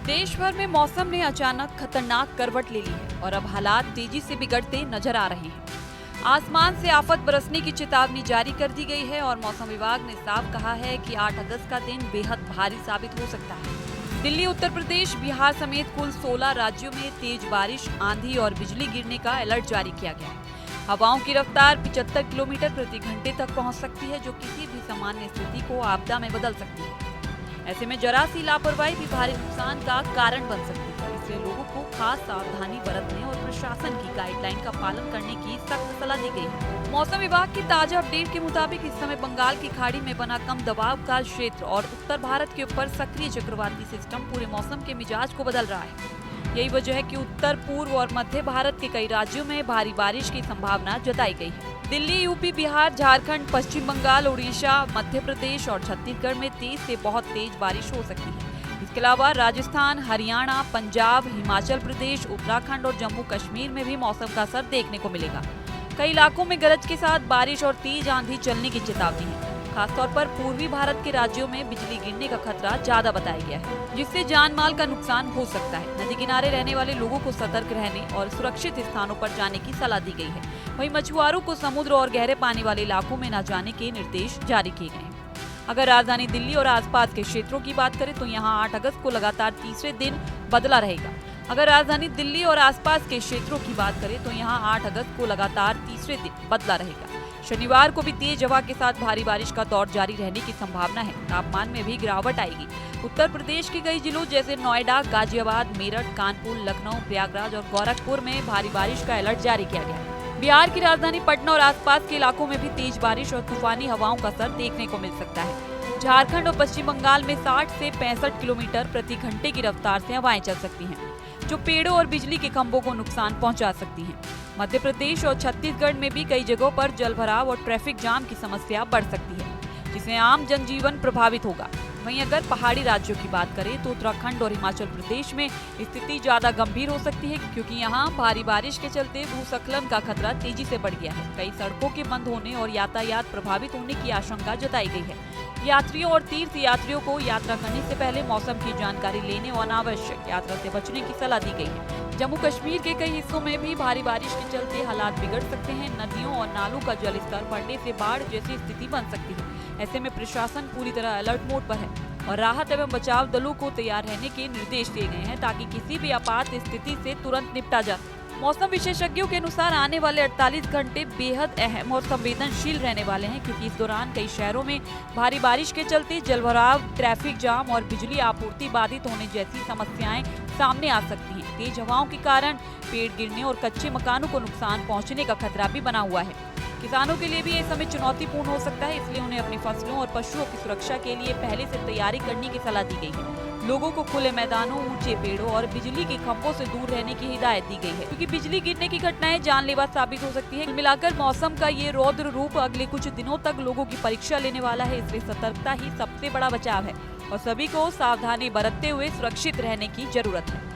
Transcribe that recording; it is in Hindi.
देश भर में मौसम ने अचानक खतरनाक करवट ले ली है और अब हालात तेजी से बिगड़ते नजर आ रहे हैं। आसमान से आफत बरसने की चेतावनी जारी कर दी गई है और मौसम विभाग ने साफ कहा है कि 8 अगस्त का दिन बेहद भारी साबित हो सकता है। दिल्ली, उत्तर प्रदेश, बिहार समेत कुल 16 राज्यों में तेज बारिश, आंधी और बिजली गिरने का अलर्ट जारी किया गया है। हवाओं की रफ्तार 75 किलोमीटर प्रति घंटे तक पहुंच सकती है, जो किसी भी सामान्य स्थिति को आपदा में बदल सकती है। ऐसे में जरा सी लापरवाही भी भारी नुकसान का कारण बन सकती है। इसलिए लोगों को खास सावधानी बरतने और प्रशासन की गाइडलाइन का पालन करने की सख्त सलाह दी गई है। मौसम विभाग की ताजा अपडेट के मुताबिक इस समय बंगाल की खाड़ी में बना कम दबाव का क्षेत्र और उत्तर भारत के ऊपर सक्रिय चक्रवाती सिस्टम पूरे मौसम के मिजाज को बदल रहा है। यही वजह है कि उत्तर, पूर्व और मध्य भारत के कई राज्यों में भारी बारिश की संभावना जताई गई है। दिल्ली, यूपी, बिहार, झारखंड, पश्चिम बंगाल, उड़ीसा, मध्य प्रदेश और छत्तीसगढ़ में तेज से बहुत तेज बारिश हो सकती है। इसके अलावा राजस्थान, हरियाणा, पंजाब, हिमाचल प्रदेश, उत्तराखंड और जम्मू कश्मीर में भी मौसम का असर देखने को मिलेगा। कई इलाकों में गरज के साथ बारिश और तेज आंधी चलने की चेतावनी है। खासतौर पर पूर्वी भारत के राज्यों में बिजली गिरने का खतरा ज्यादा बताया गया है, जिससे जान माल का नुकसान हो सकता है। नदी किनारे रहने वाले लोगों को सतर्क रहने और सुरक्षित स्थानों पर जाने की सलाह दी गई है। वहीं मछुआरों को समुद्र और गहरे पानी वाले इलाकों में न जाने के निर्देश जारी किए गए हैं। अगर राजधानी दिल्ली और आसपास के क्षेत्रों की बात करें तो यहाँ 8 अगस्त को लगातार तीसरे दिन बदला रहेगा। अगर राजधानी दिल्ली और आसपास के क्षेत्रों की बात करें तो यहाँ 8 अगस्त को लगातार तीसरे दिन बदला रहेगा। शनिवार को भी तेज हवा के साथ भारी बारिश का दौर जारी रहने की संभावना है। तापमान में भी गिरावट आएगी। उत्तर प्रदेश के कई जिलों जैसे नोएडा, गाजियाबाद, मेरठ, कानपुर, लखनऊ, प्रयागराज और गोरखपुर में भारी बारिश का अलर्ट जारी किया गया है। बिहार की राजधानी पटना और आसपास के इलाकों में भी तेज बारिश और तूफानी हवाओं का असर देखने को मिल सकता है। झारखंड और पश्चिम बंगाल में 60 से 65 किलोमीटर प्रति घंटे की रफ्तार से हवाएं चल सकती हैं, जो पेड़ों और बिजली के खंभों को नुकसान पहुंचा सकती हैं। मध्य प्रदेश और छत्तीसगढ़ में भी कई जगहों पर जलभराव और ट्रैफिक जाम की समस्या बढ़ सकती है, जिससे आम जनजीवन प्रभावित होगा। वहीं अगर पहाड़ी राज्यों की बात करें तो उत्तराखंड और हिमाचल प्रदेश में स्थिति ज्यादा गंभीर हो सकती है, क्योंकि यहाँ भारी बारिश के चलते भूस्खलन का खतरा तेजी से बढ़ गया है। कई सड़कों के बंद होने और यातायात प्रभावित होने की आशंका जताई गई है। यात्रियों और तीर्थ यात्रियों को यात्रा करने से पहले मौसम की जानकारी लेने और अनावश्यक यात्रा से बचने की सलाह दी गई है। जम्मू कश्मीर के कई हिस्सों में भी भारी बारिश के चलते हालात बिगड़ सकते हैं। नदियों और नालों का जलस्तर बढ़ने से बाढ़ जैसी स्थिति बन सकती है। ऐसे में प्रशासन पूरी तरह अलर्ट मोड पर है और राहत एवं बचाव दलों को तैयार रहने के निर्देश दिए गए हैं, ताकि किसी भी आपात स्थिति से तुरंत निपटा जा सके। मौसम विशेषज्ञों के अनुसार आने वाले 48 घंटे बेहद अहम और संवेदनशील रहने वाले हैं, क्योंकि इस दौरान कई शहरों में भारी बारिश के चलते जलभराव, ट्रैफिक जाम और बिजली आपूर्ति बाधित होने जैसी समस्याएं सामने आ सकती हैं। तेज हवाओं के कारण पेड़ गिरने और कच्चे मकानों को नुकसान पहुंचने का खतरा भी बना हुआ है। किसानों के लिए भी ये समय चुनौतीपूर्ण हो सकता है, इसलिए उन्हें अपनी फसलों और पशुओं की सुरक्षा के लिए पहले से तैयारी करने की सलाह दी गई है। लोगों को खुले मैदानों, ऊंचे पेड़ों और बिजली के खंभों से दूर रहने की हिदायत दी गई है, क्योंकि बिजली गिरने की घटनाएं जानलेवा साबित हो सकती है। कुल मिलाकर मौसम का ये रौद्र रूप अगले कुछ दिनों तक लोगों की परीक्षा लेने वाला है, इसलिए सतर्कता ही सबसे बड़ा बचाव है और सभी को सावधानी बरतते हुए सुरक्षित रहने की जरूरत है।